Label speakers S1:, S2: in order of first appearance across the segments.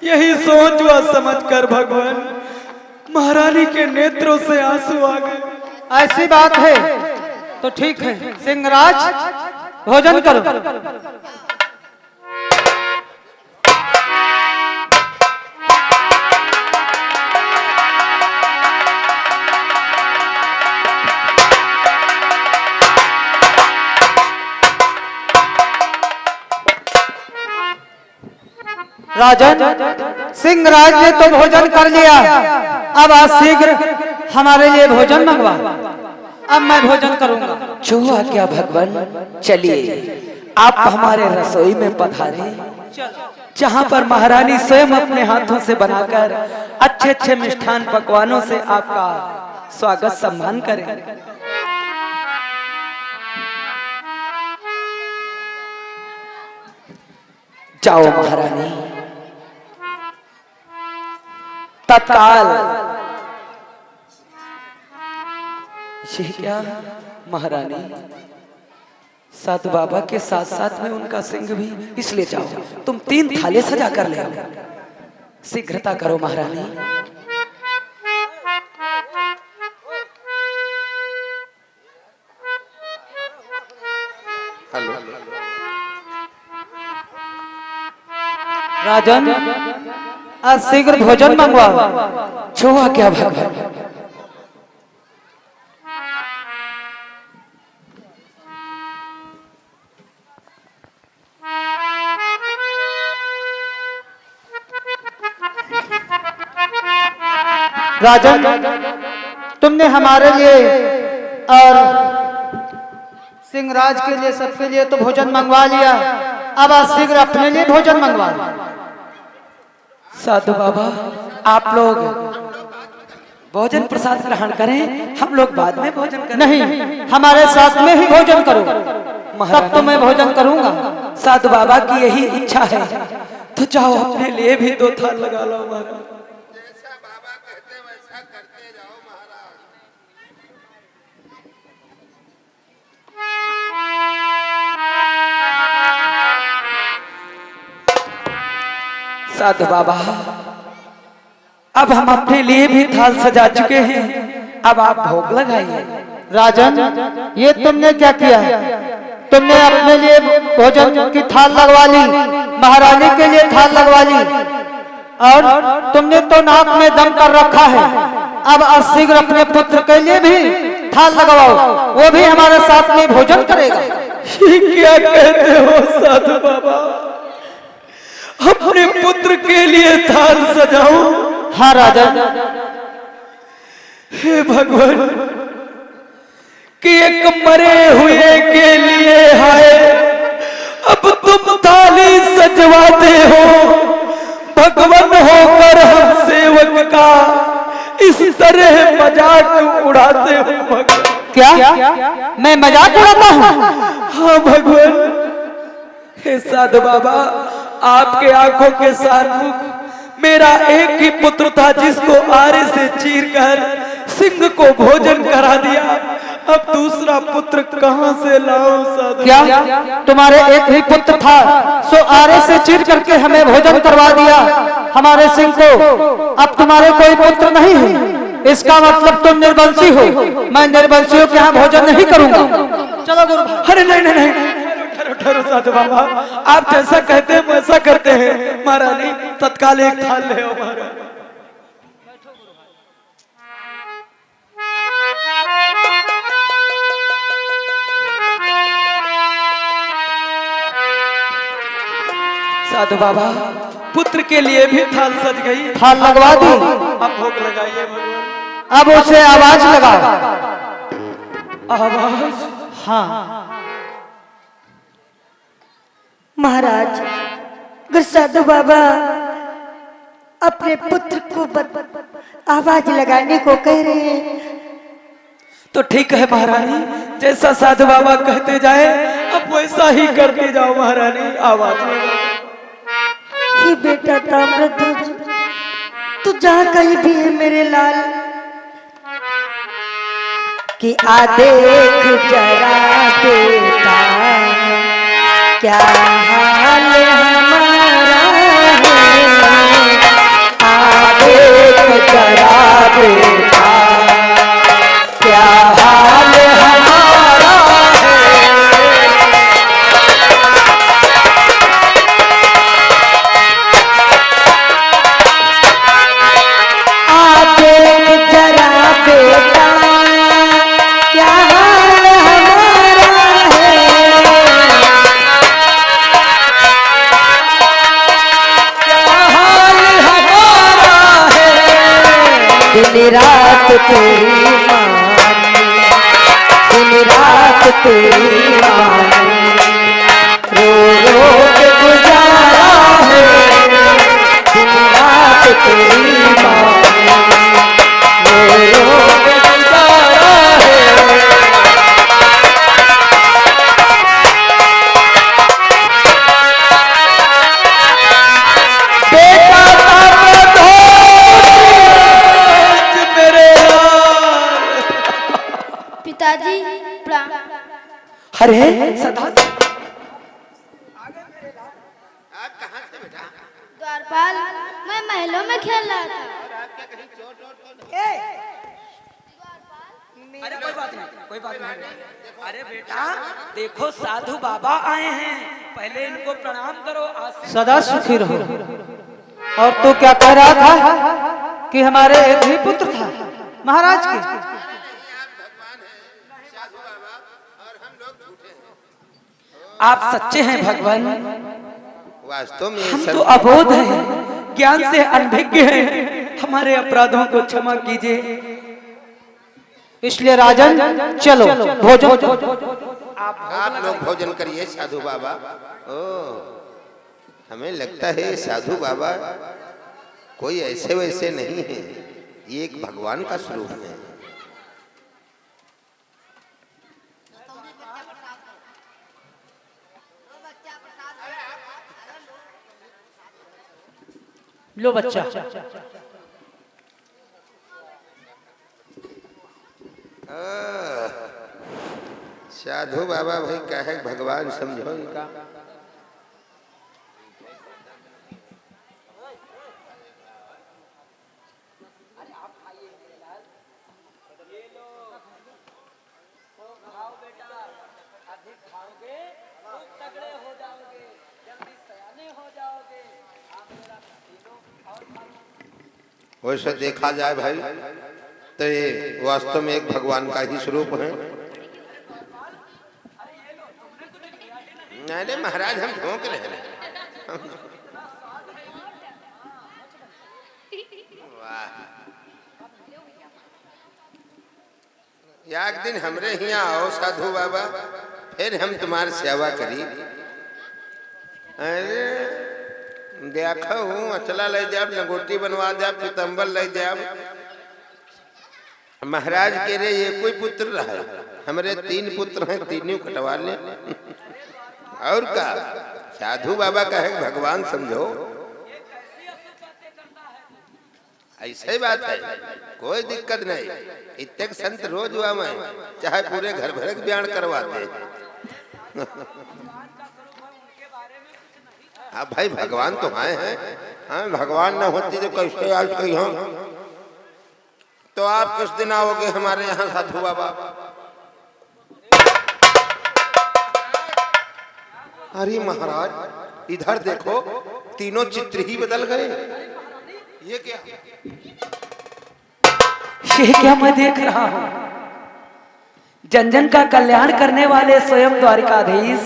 S1: यही सोच व समझ कर भगवान महारानी के नेत्रों से आंसू आ गए।
S2: ऐसी बात है तो ठीक है, सिंहराज भोजन करो। राजन, सिंहराज ने तो भोजन कर लिया, अब आज शीघ्र हमारे लिए भोजन मंगवा। अब मैं भोजन करूंगा।
S3: जो आज्ञा भगवान। चलिए आप हमारे रसोई में पधारे, जहाँ पर महारानी स्वयं अपने हाथों से बनाकर अच्छे अच्छे मिष्ठान पकवानों से आपका स्वागत सम्मान करें। जाओ महारानी, तत्काल। ये क्या महारानी, साधु बाबा के साथ साथ में उनका सिंह भी, इसलिए जाओ तुम 3 थाले सजा कर ले आओ। शीघ्रता करो महारानी।
S4: हेलो
S2: राजन, आज शीघ्र भोजन मंगवा।
S3: जो आज्ञा भगवान।
S2: राजन, तुमने हमारे लिए और सिंहराज के लिए, सबके लिए तो भोजन मंगवा लिया, अब आज शीघ्र अपने लिए भोजन मंगवा।
S3: साधु बाबा, आप लोग भोजन प्रसाद ग्रहण करें, हम लोग बाद में भोजन करें।
S2: नहीं, हमारे साथ में ही भोजन करो, तब तो मैं भोजन करूंगा।
S3: साधु बाबा की यही इच्छा है, तो जाओ अपने लिए भी 2 थाल लगा लो महाराज।
S4: जैसा बाबा कहते वैसा करते जाओ महाराज।
S3: साधु बाबा, अब हम अपने लिए भी थाल सजा चुके हैं, अब आप भोग लगाइए।
S2: राजन, ये तुमने क्या किया? तुमने अपने लिए भोजन की थाल लगवा ली, महारानी के लिए थाल लगवा ली, और तुमने तो नाक में दम कर रखा है। अब शीघ्र अपने पुत्र के लिए भी थाल लगवाओ, वो भी हमारे साथ में भोजन करेगा।
S1: क्या कहते हो साधु बाबा, अपने पुत्र के लिए थाल सजाऊं?
S2: हाँ राजन।
S1: हे भगवान, कि एक मरे हुए के लिए हाय, अब तुम थाली सजवाते हो। भगवान होकर हम सेवक का इस तरह मजाक उड़ाते हो भगवान।
S2: क्या मैं मजाक उड़ाता हूँ?
S1: हाँ भगवान। हे साधु बाबा, आपके आंखों के सामने मेरा एक ही पुत्र था, जिसको आरे से चीरकर सिंह को भोजन करा दिया। अब दूसरा पुत्र कहां से लाऊं साधु?
S2: क्या तुम्हारे एक ही पुत्र था, सो आरे से चीर करके हमें भोजन करवा दिया हमारे सिंह को? अब तुम्हारे कोई पुत्र नहीं है, इसका मतलब तुम निर्वंशी हो। मैं निर्वंशियों के यहाँ भोजन नहीं करूंगा। चलो गुरु।
S1: अरे नहीं नहीं नहीं, ठहरो साधु बाबा, आप जैसा कहते हैं वैसा करते हैं। महारानी, तत्काल एक थाल ले आओ महाराज। साधु बाबा, पुत्र के लिए भी थाल सज गई।
S2: थाल लगवा दी,
S1: अब भोग लगाइए भगवान।
S2: अब उसे आवाज लगाओ।
S1: आवाज?
S2: हाँ
S5: महाराज, अगर साधु बाबा अपने पुत्र को आवाज लगाने को कह रहे हैं
S1: तो ठीक है महारानी, जैसा साधु बाबा कहते जाए अब वैसा ही करते जाओ महारानी। आवाज
S5: ही बेटा ताम्रध्वज, तू जहाँ कहीं भी है मेरे लाल, कि आ देख जरा बेटा क्या हाल हमारा है। दिन रात तेरी मानी, दिन रात तेरी मानी, रो रो के गुजारा है, दिन रात तेरी मानी, रो रो के गुजारा है।
S6: पिताजी प्रणाम।
S3: अरे सदा
S4: आप कहाँ से बेटा?
S6: द्वारपाल, मैं महलों में खेल रहा था।
S3: अरे कोई बात नहीं, कोई बात नहीं। अरे बेटा देखो साधु बाबा आए हैं, पहले इनको प्रणाम करो।
S2: सदा सुखी रहो। और तू क्या कह रहा था कि हमारे एक ही पुत्र था महाराज के?
S4: आप भगवान हैं साधु बाबा और हम लोग झूठे हैं।
S3: आप सच्चे हैं भगवान,
S4: वास्तव में
S3: हम
S4: सब
S3: तो अबोध हैं, ज्ञान से अनभिज्ञ हैं, हमारे अपराधों को क्षमा कीजिए।
S2: इसलिए राजन चलो भोजन।
S4: आप लोग भोजन करिए साधु बाबा। ओ हमें लगता है साधु बाबा कोई ऐसे वैसे नहीं है, ये एक भगवान का स्वरूप है।
S2: लो बच्चा।
S4: साधु बाबा भाई कहे भगवान समझो इनका। वैसे देखा जाए भाई तो ये वास्तव में एक भगवान का ही स्वरूप है। नहीं महाराज हम भोंक रहे हैं। एक दिन हमरे यहाँ आओ साधु बाबा, फिर हम तुम्हारी सेवा करी। अरे देखो हूँ अचला ले जाब, लंगोटी बनवा जाब, पीतम्बर ले जाब। महाराज के रे ये कोई पुत्र रहा, हमारे 3 पुत्र हैं, तीनों कटवा ले। और का साधु बाबा का है भगवान समझो। ऐसे ही बात है, कोई दिक्कत नहीं। इतने संत रोज हुआ मैं चाहे पूरे घर भर बयान करवाते। हाँ भाई भगवान तो आए हैं। हाँ भगवान न होती तो कैसे आज कहीं हम। तो आप किस दिन आओगे हमारे यहाँ साधु बाबा? अरे महाराज इधर देखो, तीनों चित्र ही बदल गए। ये क्या?
S3: ये क्या मैं देख रहा हूँ? जन जन का कल्याण करने वाले स्वयं द्वारिकाधीश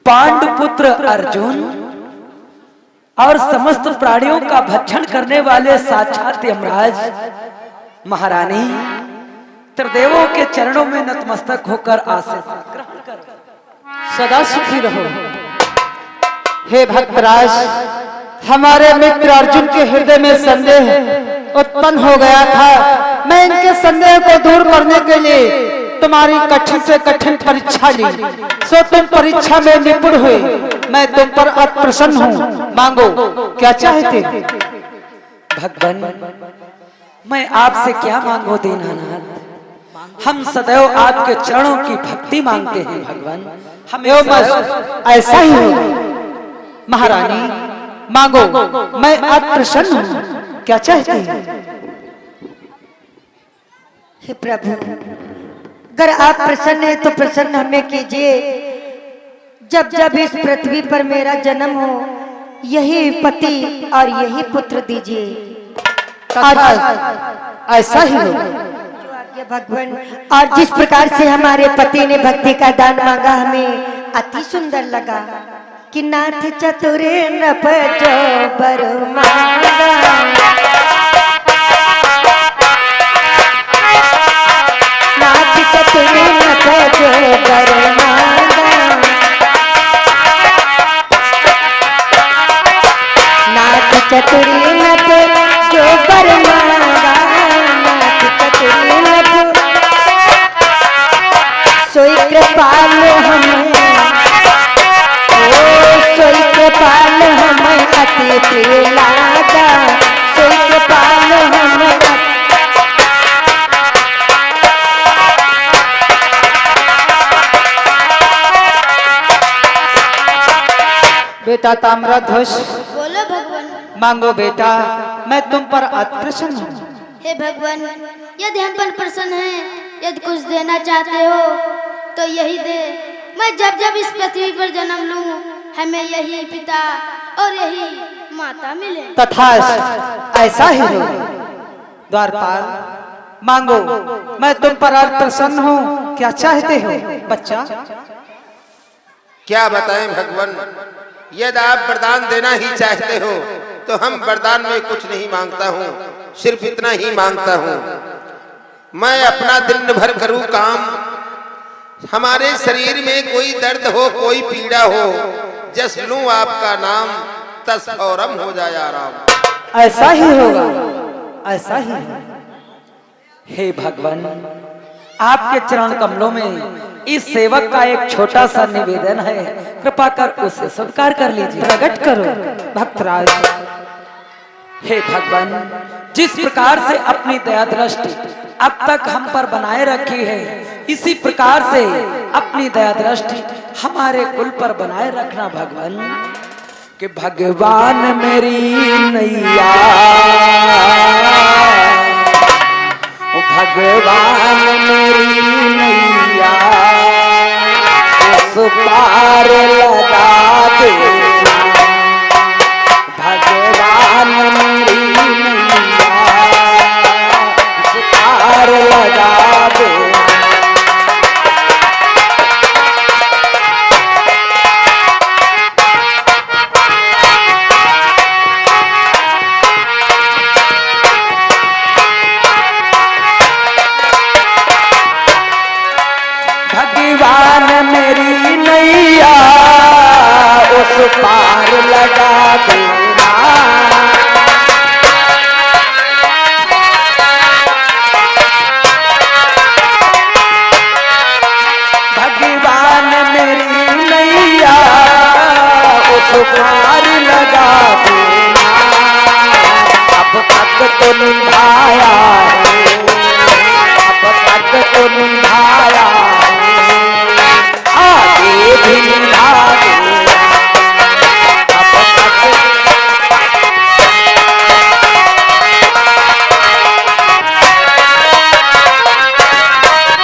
S3: पांडुपुत्र अर्जुन और समस्त प्राणियों का भक्षण करने वाले साक्षात यमराज महारानी त्रिदेवों के चरणों में नतमस्तक होकर आशीर्वाद ग्रहण कर
S2: सदा सुखी रहो। हे भक्तराज, हमारे मित्र अर्जुन के हृदय में संदेह उत्पन्न हो गया था। मैं इनके संदेह को दूर करने के लिए तुम्हारी कठिन से कठिन परीक्षा ली, सो तुम परीक्षा में निपुण हुए। मैं तुम पर अप्रसन्न हूँ। मांगो क्या चाहते?
S3: भगवान मैं आपसे क्या मांगो दीनानाथ, हम सदैव आपके चरणों की भक्ति मांगते हैं। भगवान हमें
S2: ऐसा ही होगा। महारानी मांगो, मैं अप्रसन्न हूँ। क्या चाहते हैं?
S5: हे प्रभु, अगर आप प्रसन्न हैं तो प्रसन्न हमें कीजिए। जब जब इस पृथ्वी पर मेरा जन्म हो, यही पति और यही पुत्र दीजिए।
S2: ऐसा ही होगा
S5: भगवान। और जिस प्रकार से हमारे पति ने भक्ति का दान मांगा, हमें अति सुंदर लगा। कि नाथ चतुरे नभ जो बर मांगा, नाथ चतुरे नभ जो बर मांगा, नाथ चतुरे नभ जो बर मांगा, नाथ चतुरे नभ सोई कृपाल हमें, सोई कृपाल हमें अति प्रिय लागा, सोई कृपाल हमें
S2: बेटा ताम्रध्वज
S6: बोलो भगवान।
S2: मांगो बेटा, मैं तुम पर अति प्रसन्न हूँ।
S6: हे भगवान, यदि हम पर प्रसन्न हैं, यदि कुछ देना चाहते हो तो यही दे। मैं जब जब इस पृथ्वी पर जन्म लूं, हमें यही पिता और यही माता मिले।
S2: तथास्तु, ऐसा ही हो। द्वारपाल मांगो, मैं तुम पर अति प्रसन्न हूँ। क्या चाहते हो बच्चा?
S4: क्या बताएं भगवान, यदि आप वरदान देना ही चाहते हो तो हम वरदान में कुछ नहीं मांगता हूँ, सिर्फ इतना ही मांगता हूँ, मैं अपना दिन भर करूँ काम, हमारे शरीर में कोई दर्द हो, कोई पीड़ा हो, जस लूं आपका नाम, तस फौरम हो जाए आराम।
S2: ऐसा ही होगा, ऐसा ही है।
S3: हे भगवान, आपके चरण कमलों में इस सेवक का एक छोटा सा निवेदन है, कृपा कर उसे स्वीकार कर लीजिए।
S2: प्रकट करो भक्तराज।
S3: हे भगवान, जिस प्रकार से अपनी दया दृष्टि अब तक हम पर बनाए रखी है, इसी प्रकार से अपनी दया दृष्टि हमारे कुल पर बनाए रखना भगवान। कि भगवान मेरी नैया, भगवान मेरी नैया उस पार लगा दे, भगवान मेरी नैया उस पार लगा दे। भगवान मेरी नैया उस पार लगा दे,